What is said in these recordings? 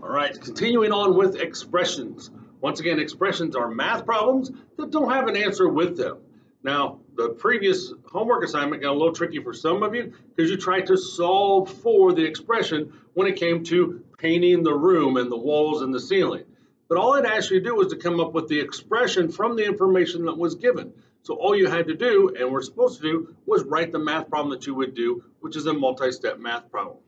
All right, continuing on with expressions. Once again, expressions are math problems that don't have an answer with them. Now, the previous homework assignment got a little tricky for some of you because you tried to solve for the expression when it came to painting the room and the walls and the ceiling. But all it asked you to do was to come up with the expression from the information that was given. So all you had to do, and were supposed to do, was write the math problem that you would do, which is a multi-step math problem.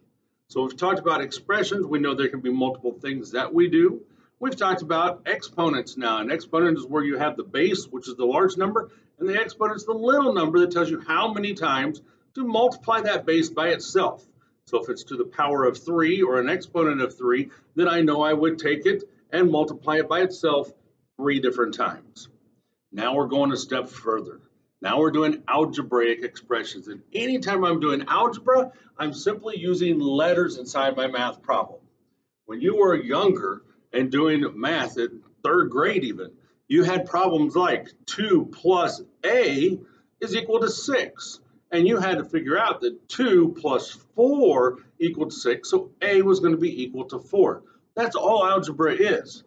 So we've talked about expressions. We know there can be multiple things that we do. We've talked about exponents now. An exponent is where you have the base, which is the large number, and the exponent is the little number that tells you how many times to multiply that base by itself. So if it's to the power of 3 or an exponent of 3, then I know I would take it and multiply it by itself 3 different times. Now we're going a step further. Now we're doing algebraic expressions. And anytime I'm doing algebra, I'm simply using letters inside my math problem. When you were younger and doing math at 3rd grade even, you had problems like 2 plus a is equal to 6. And you had to figure out that 2 plus 4 equaled 6, so a was going to be equal to 4. That's all algebra is.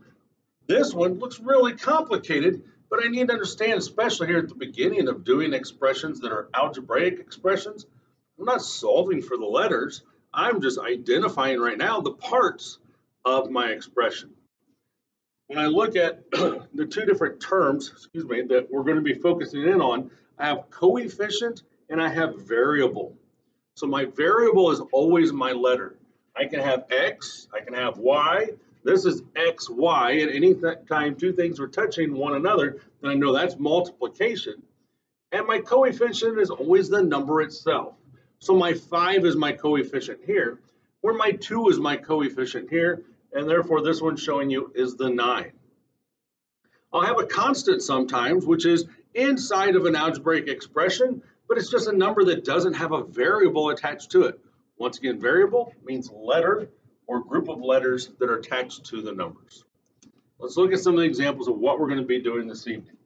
This one looks really complicated, but I need to understand, especially here at the beginning of doing expressions that are algebraic expressions, I'm not solving for the letters. I'm just identifying right now the parts of my expression. When I look at the two different terms, that we're going to be focusing in on, I have coefficient and I have variable. So my variable is always my letter. I can have x, I can have y. This is x, y, and any time two things are touching one another, then I know that's multiplication. And my coefficient is always the number itself. So my 5 is my coefficient here, where my 2 is my coefficient here, and therefore this one showing you is the 9. I'll have a constant sometimes, which is inside of an algebraic expression, but it's just a number that doesn't have a variable attached to it. Once again, variable means letter or group of letters that are attached to the numbers. Let's look at some of the examples of what we're going to be doing this evening.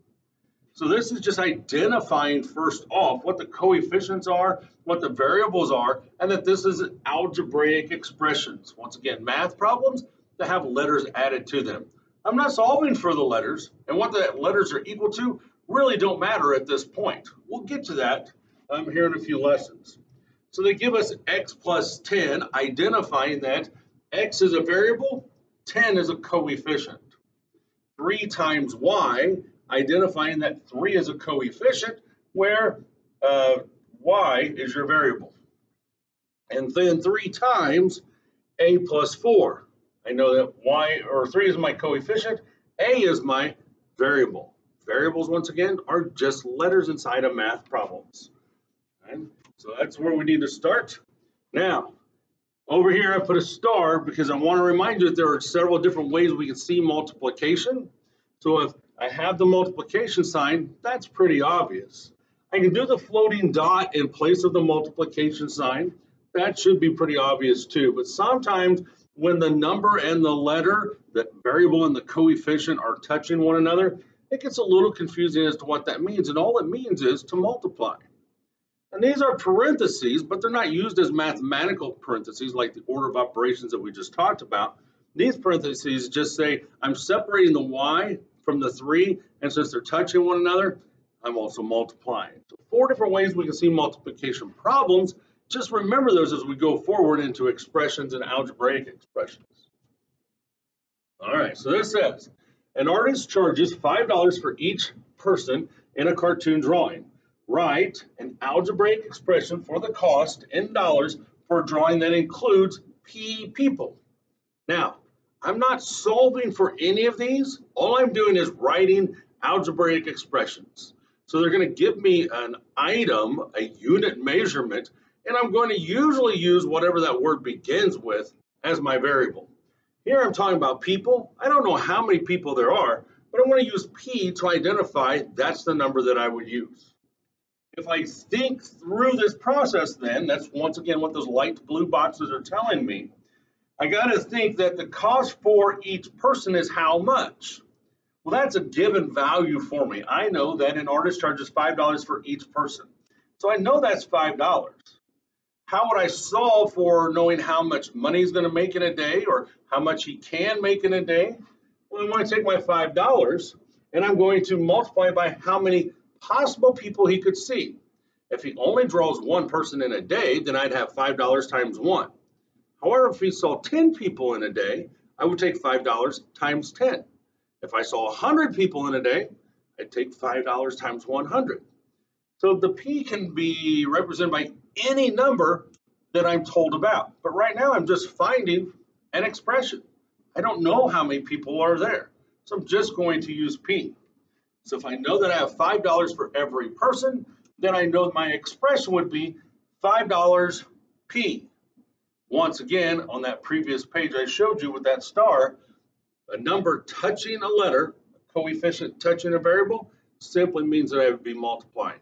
So this is just identifying first off what the coefficients are, what the variables are, and that this is algebraic expressions. Once again, math problems that have letters added to them. I'm not solving for the letters, and what the letters are equal to really don't matter at this point. We'll get to that here in a few lessons. So they give us x plus 10, identifying that x is a variable, 10 is a coefficient. 3 times y, identifying that 3 is a coefficient, where y is your variable. And then 3 times a plus 4. I know that y, or 3 is my coefficient, a is my variable. Variables, once again, are just letters inside of math problems. Okay? So that's where we need to start. Now, over here I put a star because I want to remind you that there are several different ways we can see multiplication. So if I have the multiplication sign, that's pretty obvious. I can do the floating dot in place of the multiplication sign. That should be pretty obvious too. But sometimes when the number and the letter, the variable and the coefficient are touching one another, it gets a little confusing as to what that means. And all it means is to multiply. And these are parentheses, but they're not used as mathematical parentheses like the order of operations that we just talked about. These parentheses just say I'm separating the y from the 3, and since they're touching one another, I'm also multiplying. So 4 different ways we can see multiplication problems. Just remember those as we go forward into expressions and algebraic expressions. All right, so this says, an artist charges $5 for each person in a cartoon drawing. Write an algebraic expression for the cost in dollars for a drawing that includes P people. Now, I'm not solving for any of these. All I'm doing is writing algebraic expressions. So they're going to give me an item, a unit measurement, and I'm going to usually use whatever that word begins with as my variable. Here I'm talking about people. I don't know how many people there are, but I'm going to use P to identify that's the number that I would use. If I think through this process then, that's once again what those light blue boxes are telling me, I got to think that the cost for each person is how much? Well, that's a given value for me. I know that an artist charges $5 for each person. So I know that's $5. How would I solve for knowing how much money he's going to make in a day or how much he can make in a day? Well, I'm going to take my $5 and I'm going to multiply by how many possible people he could see. If he only draws one person in a day, then I'd have $5 times 1. However, if he saw 10 people in a day, I would take $5 times 10. If I saw 100 people in a day, I'd take $5 times 100. So the P can be represented by any number that I'm told about. But right now I'm just finding an expression. I don't know how many people are there. So I'm just going to use P. So if I know that I have $5 for every person, then I know my expression would be $5 P. Once again, on that previous page I showed you with that star, a number touching a letter, a coefficient touching a variable, simply means that I would be multiplying.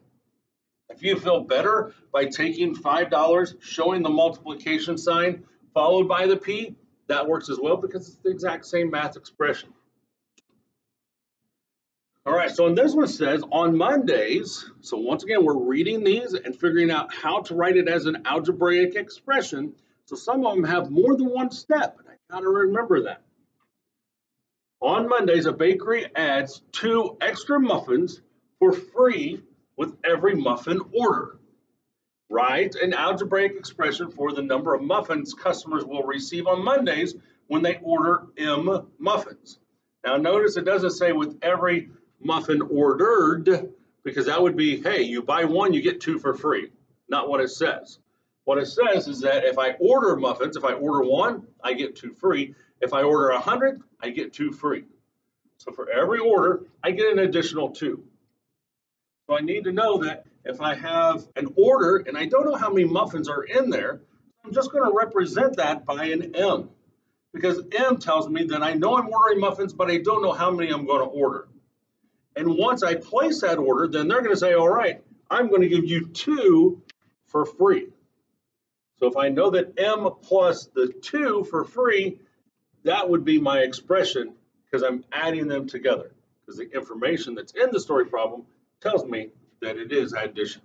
If you feel better by taking $5, showing the multiplication sign, followed by the P, that works as well because it's the exact same math expression. All right, so this one says on Mondays, so once again, we're reading these and figuring out how to write it as an algebraic expression. So some of them have more than one step, and I gotta remember that. On Mondays, a bakery adds 2 extra muffins for free with every muffin order. Write an algebraic expression for the number of muffins customers will receive on Mondays when they order M muffins. Now notice it doesn't say with every muffin ordered, because that would be, hey, you buy 1, you get 2 for free. Not what it says. What it says is that if I order muffins, if I order 1, I get 2 free. If I order 100, I get 2 free. So for every order, I get an additional 2. So I need to know that if I have an order and I don't know how many muffins are in there, I'm just going to represent that by an M, because M tells me that I know I'm ordering muffins, but I don't know how many I'm going to order. And once I place that order, then they're going to say, all right, I'm going to give you 2 for free. So if I know that M plus the 2 for free, that would be my expression because I'm adding them together, because the information that's in the story problem tells me that it is addition.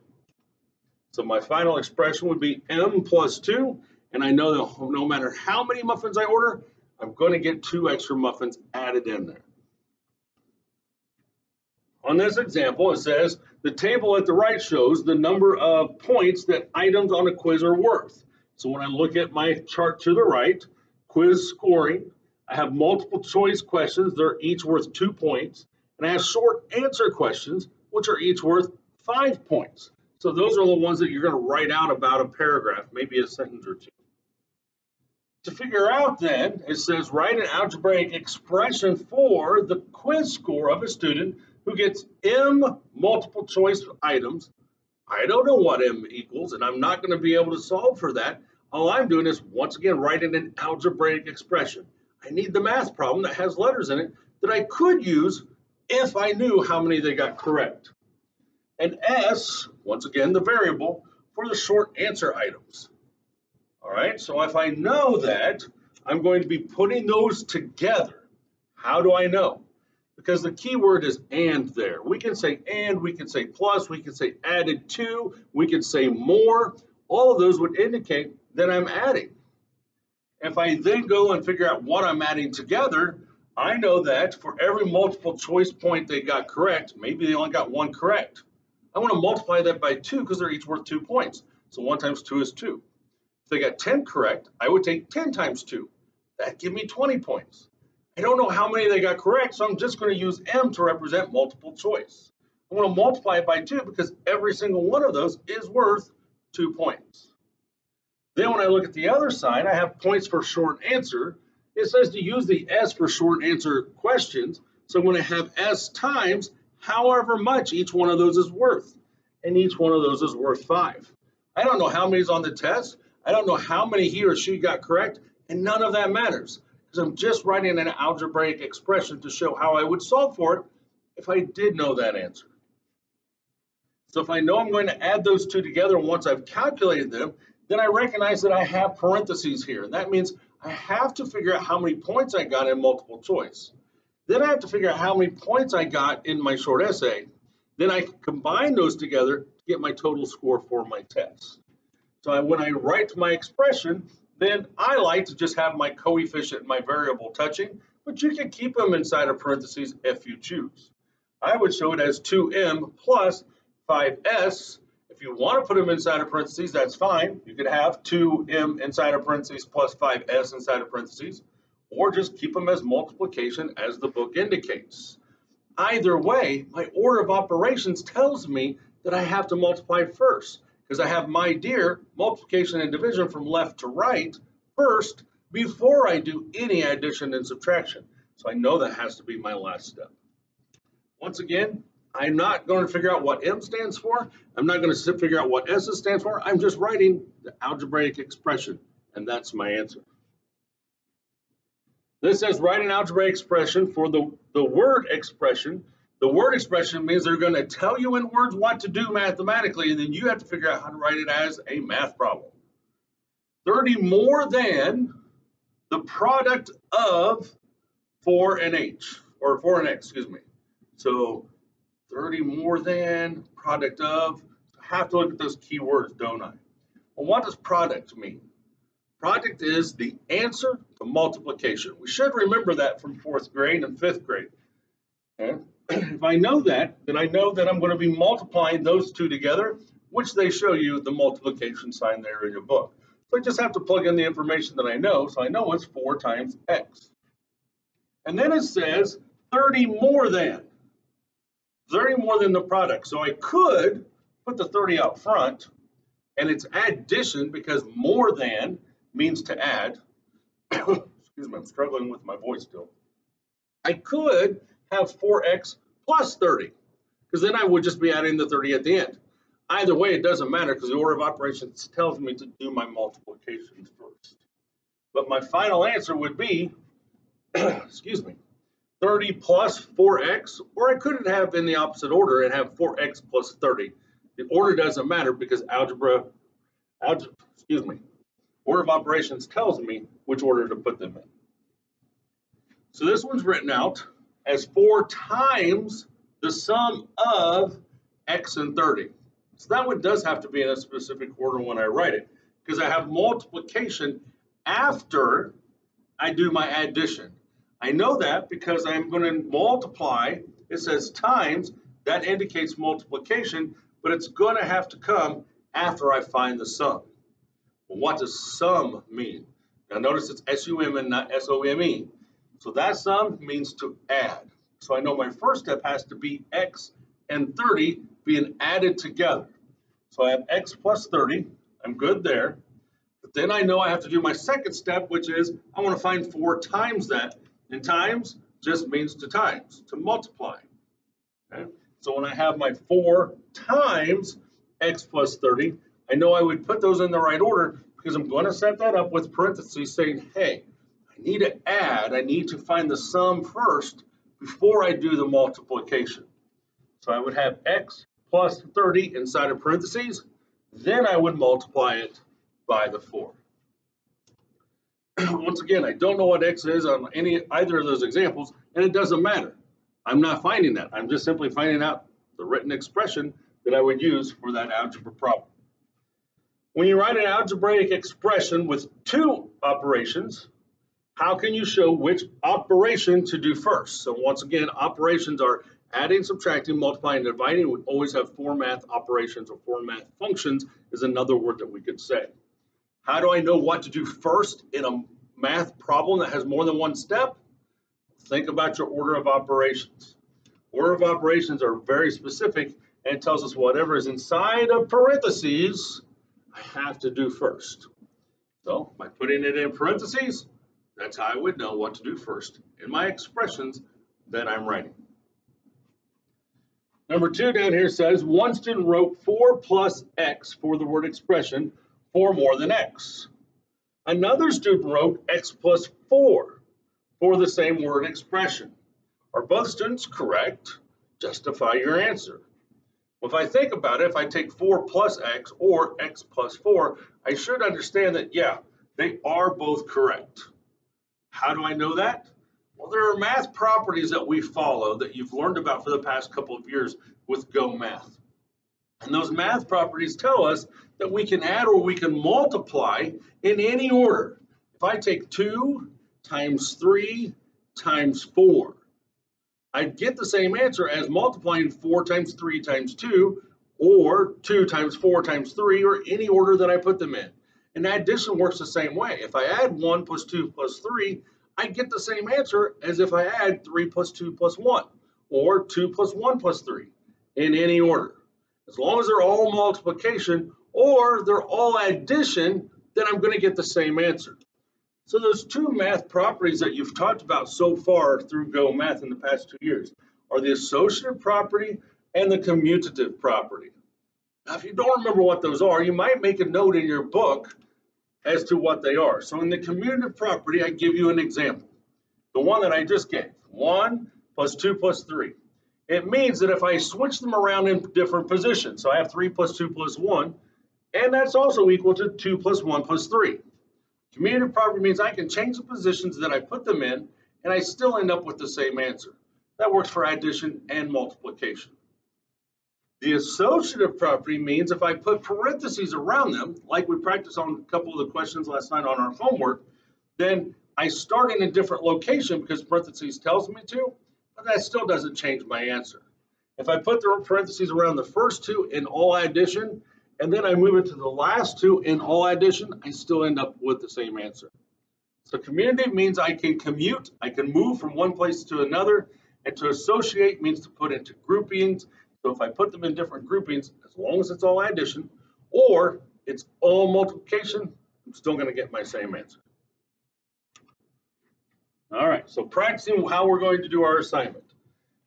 So my final expression would be M plus 2, and I know that no matter how many muffins I order, I'm going to get 2 extra muffins added in there. On this example, it says the table at the right shows the number of points that items on a quiz are worth. So when I look at my chart to the right, quiz scoring, I have multiple choice questions. They're each worth 2 points. And I have short answer questions, which are each worth 5 points. So those are the ones that you're going to write out about a paragraph, maybe a sentence or 2. To figure out then, it says write an algebraic expression for the quiz score of a student who gets M multiple choice items. I don't know what M equals, and I'm not going to be able to solve for that. All I'm doing is, once again, writing an algebraic expression. I need the math problem that has letters in it that I could use if I knew how many they got correct. And S, once again, the variable for the short answer items. All right, so if I know that, I'm going to be putting those together. How do I know? Because the key word is and there. We can say and, we can say plus, we can say added to, we can say more. All of those would indicate that I'm adding. If I then go and figure out what I'm adding together, I know that for every multiple choice point they got correct, maybe they only got 1 correct. I want to multiply that by 2 because they're each worth 2 points. So 1 times 2 is 2. If they got 10 correct, I would take 10 times 2. That'd give me 20 points. I don't know how many they got correct, so I'm just going to use M to represent multiple choice. I'm going to multiply it by 2 because every single one of those is worth 2 points. Then when I look at the other side, I have points for short answer. It says to use the S for short answer questions. So when I have S times however much each one of those is worth, and each one of those is worth 5. I don't know how many is on the test. I don't know how many he or she got correct, and none of that matters because I'm just writing an algebraic expression to show how I would solve for it if I did know that answer. So if I know I'm going to add those two together, and once I've calculated them, then I recognize that I have parentheses here. And that means I have to figure out how many points I got in multiple choice. Then I have to figure out how many points I got in my short essay. Then I combine those together to get my total score for my test. So when I write my expression, then I like to just have my coefficient and my variable touching, but you can keep them inside of parentheses if you choose. I would show it as 2m plus 5s. If you want to put them inside of parentheses, that's fine. You could have 2m inside of parentheses plus 5s inside of parentheses, or just keep them as multiplication as the book indicates. Either way, my order of operations tells me that I have to multiply first, because I have my dear multiplication and division from left to right first before I do any addition and subtraction. So I know that has to be my last step. Once again, I'm not going to figure out what M stands for. I'm not going to figure out what S stands for. I'm just writing the algebraic expression, and that's my answer. This says write an algebraic expression for the word expression. The word expression means they're going to tell you in words what to do mathematically, and then you have to figure out how to write it as a math problem. 30 more than the product of 4 and h, or 4 and x, excuse me. So 30 more than, product of. I have to look at those keywords, don't I? Well, what does product mean? Product is the answer to multiplication. We should remember that from 4th grade and 5th grade. Okay? If I know that, then I know that I'm going to be multiplying those two together, which they show you the multiplication sign there in your book. So I just have to plug in the information that I know, so I know it's 4 times x. And then it says 30 more than. 30 more than the product. So I could put the 30 out front, and it's addition because more than means to add. Excuse me, I'm struggling with my voice still. I could have 4x plus 30, because then I would just be adding the 30 at the end. Either way, it doesn't matter because the order of operations tells me to do my multiplication first. But my final answer would be, excuse me, 30 plus 4x, or I could have in the opposite order and have 4x plus 30. The order doesn't matter because order of operations tells me which order to put them in. So this one's written out as 4 times the sum of x and 30. So that one does have to be in a specific order when I write it, because I have multiplication after I do my addition. I know that because I'm going to multiply. It says times, that indicates multiplication, but it's going to have to come after I find the sum. Well, what does sum mean? Now notice it's S-U-M and not S-O-M-E. So that sum means to add. So I know my first step has to be x and 30 being added together. So I have x plus 30. I'm good there. But then I know I have to do my second step, which is I want to find 4 times that. And times just means to times, to multiply. Okay? So when I have my 4 times x plus 30, I know I would put those in the right order because I'm going to set that up with parentheses saying, hey, I need to add, I need to find the sum first before I do the multiplication. So I would have x plus 30 inside of parentheses, then I would multiply it by the 4. Once again, I don't know what x is on either of those examples, and it doesn't matter. I'm not finding that. I'm just simply finding out the written expression that I would use for that algebra problem. When you write an algebraic expression with 2 operations, how can you show which operation to do first? So once again, operations are adding, subtracting, multiplying, and dividing. We always have 4 math operations or 4 math functions is another word that we could say. How do I know what to do first in a math problem that has more than one step? Think about your order of operations. Order of operations are very specific, and it tells us whatever is inside of parentheses, I have to do first. So by putting it in parentheses, that's how I would know what to do first in my expressions that I'm writing. Number 2 down here says, one student wrote 4 plus x for the word expression, 4 more than x. Another student wrote x plus 4 for the same word expression. Are both students correct? Justify your answer. Well, if I think about it, if I take 4 plus x or x plus 4, I should understand that, yeah, they are both correct. How do I know that? Well, there are math properties that we follow that you've learned about for the past couple of years with Go Math. And those math properties tell us that we can add or we can multiply in any order. If I take 2 times 3 times 4, I'd get the same answer as multiplying 4 times 3 times 2, or 2 times 4 times 3, or any order that I put them in. And addition works the same way. If I add 1 plus 2 plus 3, I get the same answer as if I add 3 plus 2 plus 1, or 2 plus 1 plus 3, in any order. As long as they're all multiplication or they're all addition, then I'm going to get the same answer. So those two math properties that you've talked about so far through Go Math in the past 2 years are the associative property and the commutative property. Now, if you don't remember what those are, you might make a note in your book as to what they are. So in the commutative property, I give you an example. The one that I just gave, 1 plus 2 plus 3. It means that if I switch them around in different positions, so I have 3 plus 2 plus 1, and that's also equal to 2 plus 1 plus 3. Commutative property means I can change the positions that I put them in, and I still end up with the same answer. That works for addition and multiplication. The associative property means if I put parentheses around them, like we practiced on a couple of the questions last night on our homework, then I start in a different location because parentheses tells me to, but that still doesn't change my answer. If I put the parentheses around the first two in all addition, and then I move it to the last two in all addition, I still end up with the same answer. So commutative means I can commute, I can move from one place to another, and to associate means to put into groupings. So if I put them in different groupings, as long as it's all addition, or it's all multiplication, I'm still going to get my same answer. All right, so practicing how we're going to do our assignment.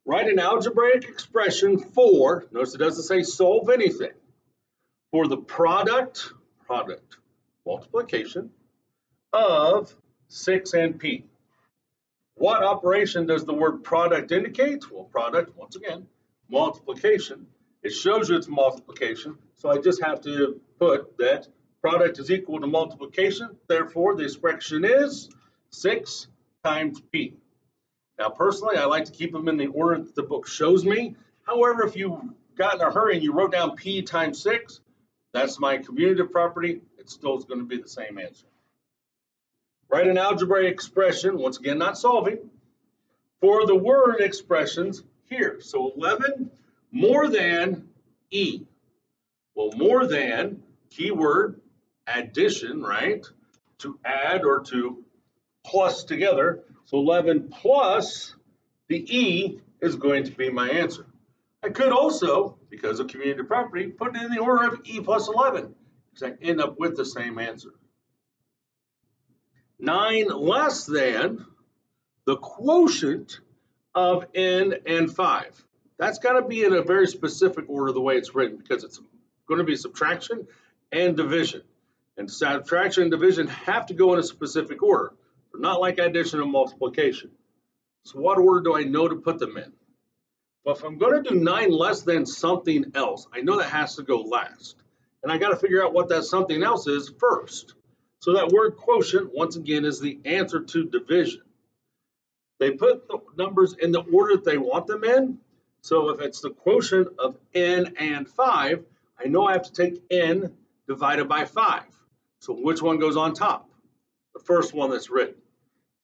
Write an algebraic expression for, notice it doesn't say solve anything, for the product multiplication of 6 and p. What operation does the word product indicate? Well, product, once again, multiplication. It shows you it's multiplication, so I just have to put that product is equal to multiplication. Therefore, the expression is 6 times p. Now, personally, I like to keep them in the order that the book shows me. However, if you got in a hurry and you wrote down p times 6, that's my commutative property. It still is going to be the same answer. Write an algebraic expression, once again, not solving, for the word expressions here. So 11 more than e. Well, more than, keyword, addition, right? To add or to plus together. So 11 plus the e is going to be my answer. I could also, because of commutative property, put it in the order of e plus 11, because I end up with the same answer. 9 less than the quotient of n and 5. That's got to be in a very specific order the way it's written, because it's going to be subtraction and division. And subtraction and division have to go in a specific order. They're not like addition and multiplication. So what order do I know to put them in? Well, if I'm going to do 9 less than something else, I know that has to go last. And I got to figure out what that something else is first. So that word quotient, once again, is the answer to division. They put the numbers in the order that they want them in. So if it's the quotient of n and 5, I know I have to take n divided by 5. So which one goes on top? The first one that's written.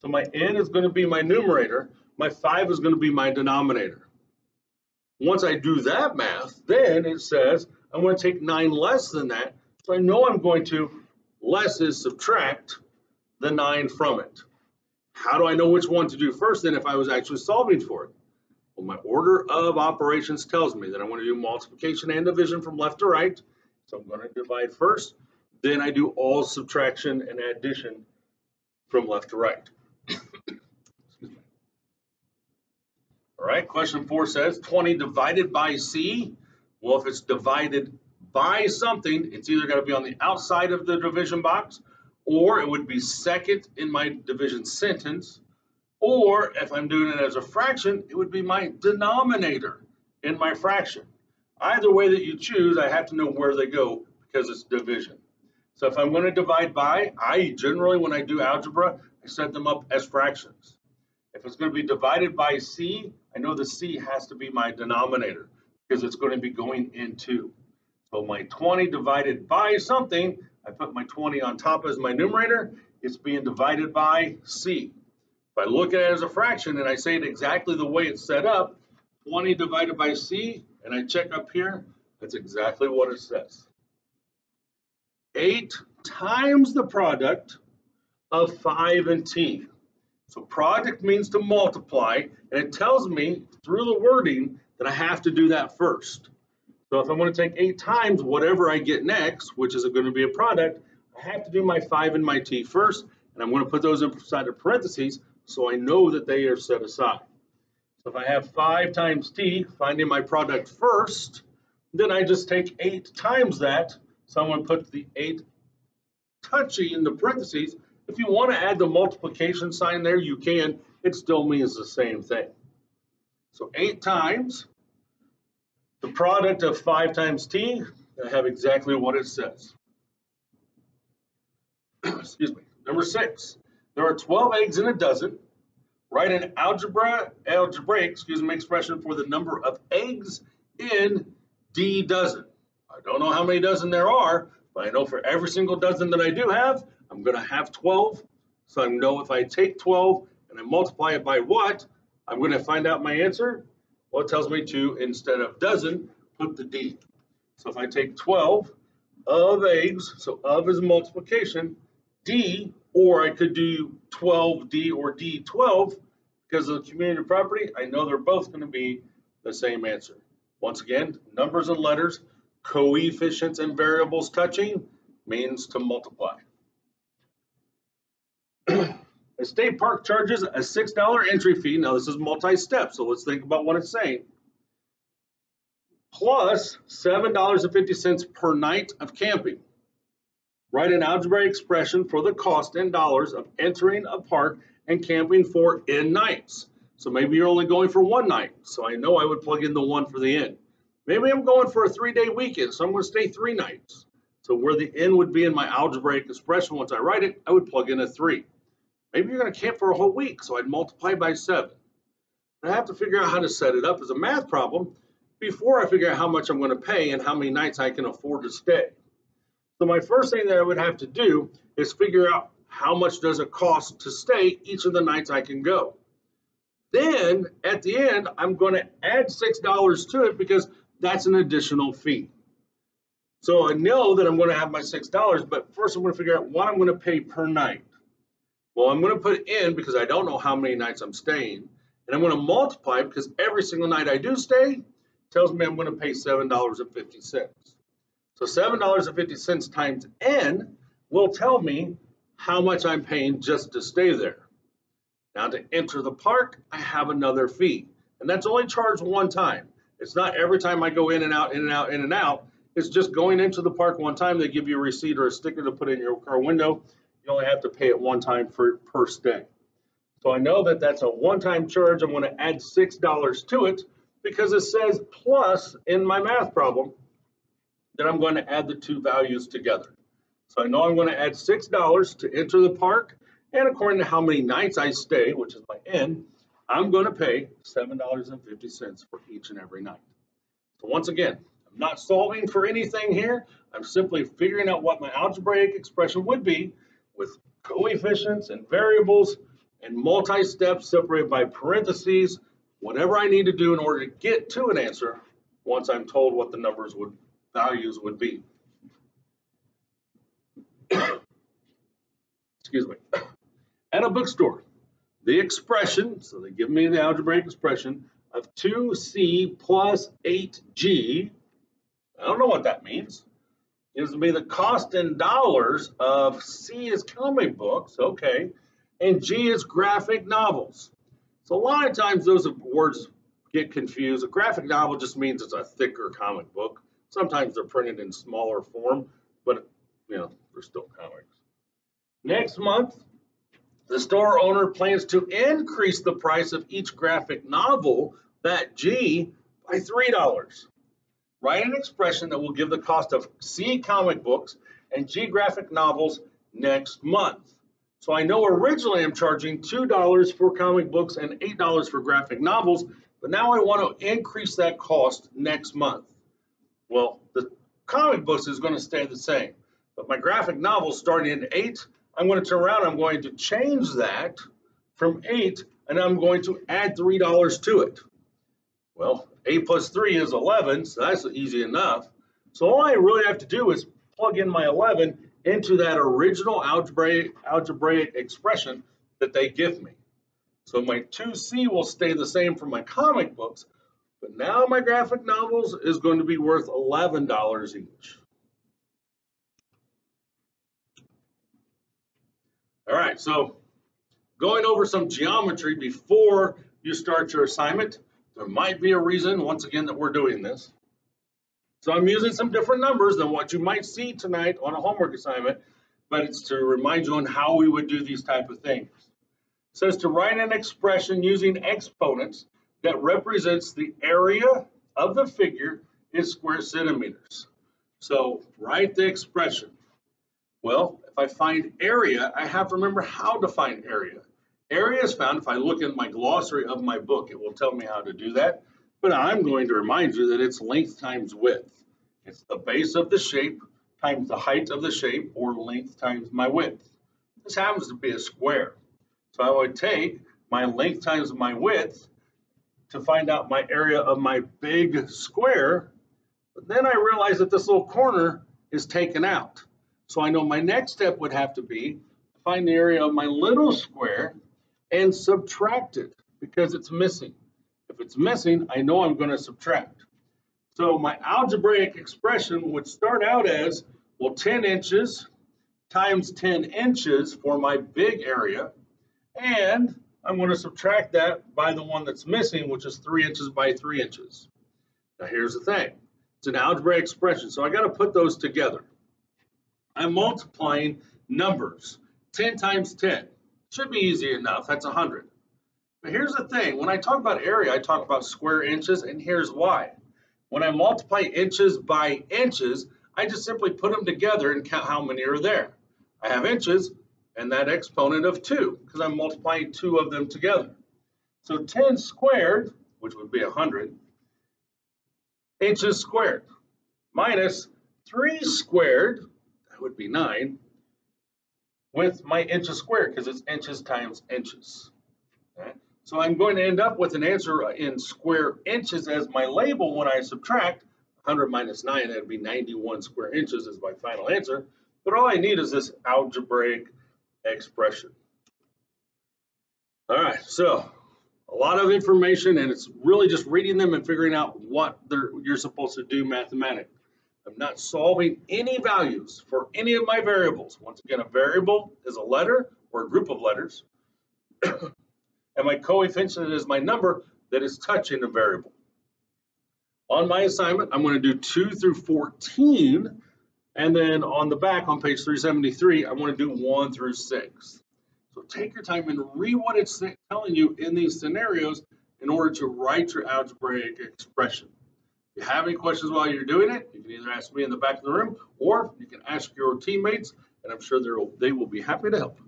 So my n is going to be my numerator. My 5 is going to be my denominator. Once I do that math, then it says I'm going to take 9 less than that. So I know I'm going to, less is subtract the 9 from it. How do I know which one to do first then if I was actually solving for it? Well, my order of operations tells me that I want to do multiplication and division from left to right. So I'm going to divide first. Then I do all subtraction and addition from left to right. All right, question 4 says 20 divided by C. Well, if it's divided by something, it's either going to be on the outside of the division box, or it would be second in my division sentence, or if I'm doing it as a fraction, it would be my denominator in my fraction. Either way that you choose, I have to know where they go because it's division. So if I'm going to divide by, I generally, when I do algebra, I set them up as fractions. If it's going to be divided by C, I know the C has to be my denominator because it's going to be going into. So my 20 divided by something, I put my 20 on top as my numerator, it's being divided by C. If I look at it as a fraction and I say it exactly the way it's set up, 20 divided by C, and I check up here, that's exactly what it says. 8 times the product of 5 and T. So product means to multiply, and it tells me through the wording that I have to do that first. So if I'm going to take 8 times whatever I get next, which is going to be a product, I have to do my 5 and my T first, and I'm going to put those inside of parentheses so I know that they are set aside. So if I have 5 times T, finding my product first, then I just take 8 times that. So I'm going to put the 8 touching in the parentheses. If you want to add the multiplication sign there, you can. It still means the same thing. So 8 times the product of 5 times T, I have exactly what it says. Excuse me. Number 6, there are 12 eggs in a dozen. Write an algebraic expression for the number of eggs in D dozen. I don't know how many dozen there are, but I know for every single dozen that I do have, I'm going to have 12. So I know if I take 12 and I multiply it by what, I'm going to find out my answer. Well, it tells me to, instead of dozen, put the D. So if I take 12 of eggs, so of is multiplication, D, or I could do 12D or D12, because of the community property, I know they're both going to be the same answer. Once again, numbers and letters, coefficients and variables touching means to multiply. A state park charges a $6 entry fee. Now this is multi-step, so let's think about what it's saying. Plus $7.50 per night of camping. Write an algebraic expression for the cost in dollars of entering a park and camping for N nights. So maybe you're only going for 1 night. So I know I would plug in the 1 for the N. Maybe I'm going for a 3-day weekend, so I'm going to stay 3 nights. So where the N would be in my algebraic expression, once I write it, I would plug in a 3. Maybe you're going to camp for a whole week, so I'd multiply by 7. I have to figure out how to set it up as a math problem before I figure out how much I'm going to pay and how many nights I can afford to stay. So my first thing that I would have to do is figure out how much does it cost to stay each of the nights I can go. Then at the end, I'm going to add $6 to it because that's an additional fee. So I know that I'm going to have my $6, but first I'm going to figure out what I'm going to pay per night. Well, I'm going to put in because I don't know how many nights I'm staying, and I'm going to multiply because every single night I do stay tells me I'm going to pay $7.50. So $7.50 times N will tell me how much I'm paying just to stay there. Now to enter the park, I have another fee, and that's only charged 1 time. It's not every time I go in and out, in and out, in and out. It's just going into the park 1 time. They give you a receipt or a sticker to put in your car window. You only have to pay it 1 time per stay. So I know that that's a 1-time charge. I'm going to add $6 to it because it says plus in my math problem that I'm going to add the 2 values together. So I know I'm going to add $6 to enter the park, and according to how many nights I stay, which is my N, I'm going to pay $7.50 for each and every night. So once again, I'm not solving for anything here. I'm simply figuring out what my algebraic expression would be with coefficients and variables and multi-steps separated by parentheses, whatever I need to do in order to get to an answer once I'm told what the values would be. Excuse me. At a bookstore, the expression, so they give me the algebraic expression of 2C plus 8G, I don't know what that means, gives me the cost in dollars of C is comic books, okay, and G is graphic novels. So a lot of times those words get confused. A graphic novel just means it's a thicker comic book. Sometimes they're printed in smaller form, but they're still comics. Next month, the store owner plans to increase the price of each graphic novel, that G, by $3. Write an expression that will give the cost of C comic books and G graphic novels next month. So I know originally I'm charging $2 for comic books and $8 for graphic novels, but now I want to increase that cost next month. Well, the comic books is going to stay the same. But my graphic novel starting at 8, I'm going to turn around, I'm going to change that from 8, and I'm going to add $3 to it. Well, 8 plus 3 is 11, so that's easy enough. So all I really have to do is plug in my 11 into that original algebraic expression that they give me. So my 2C will stay the same for my comic books, but now my graphic novels is going to be worth $11 each. All right, so going over some geometry before you start your assignment, there might be a reason, once again, that we're doing this. So I'm using some different numbers than what you might see tonight on a homework assignment, but it's to remind you on how we would do these type of things. It says to write an expression using exponents that represents the area of the figure in square centimeters. So write the expression. Well, if I find area, I have to remember how to find area. Area is found, if I look in my glossary of my book, it will tell me how to do that. But I'm going to remind you that it's length times width. It's the base of the shape times the height of the shape, or length times my width. This happens to be a square. So I would take my length times my width to find out my area of my big square. But then I realize that this little corner is taken out. So I know my next step would have to be to find the area of my little square and subtract it because it's missing. If it's missing, I know I'm going to subtract. So my algebraic expression would start out as, well, 10 inches times 10 inches for my big area, and I'm going to subtract that by the one that's missing, which is 3 inches by 3 inches. Now here's the thing. It's an algebraic expression, so I got to put those together. I'm multiplying numbers. 10 times 10. Should be easy enough. That's 100. But here's the thing. When I talk about area, I talk about square inches, and here's why. When I multiply inches by inches, I just simply put them together and count how many are there. I have inches and that exponent of 2 because I'm multiplying 2 of them together. So 10 squared, which would be 100, inches squared, minus 3 squared, that would be 9, with my inches squared because it's inches times inches. Okay? So I'm going to end up with an answer in square inches as my label when I subtract. 100 minus 9, that would be 91 square inches is my final answer. But all I need is this algebraic expression. All right, so a lot of information, and it's really just reading them and figuring out what you're supposed to do mathematically. I'm not solving any values for any of my variables. Once again, a variable is a letter or a group of letters. And my coefficient is my number that is touching a variable. On my assignment, I'm going to do 2 through 14. And then on the back, on page 373, I'm going to do 1 through 6. So take your time and read what it's telling you in these scenarios in order to write your algebraic expression. If you have any questions while you're doing it, you can either ask me in the back of the room or you can ask your teammates, and I'm sure they will be happy to help.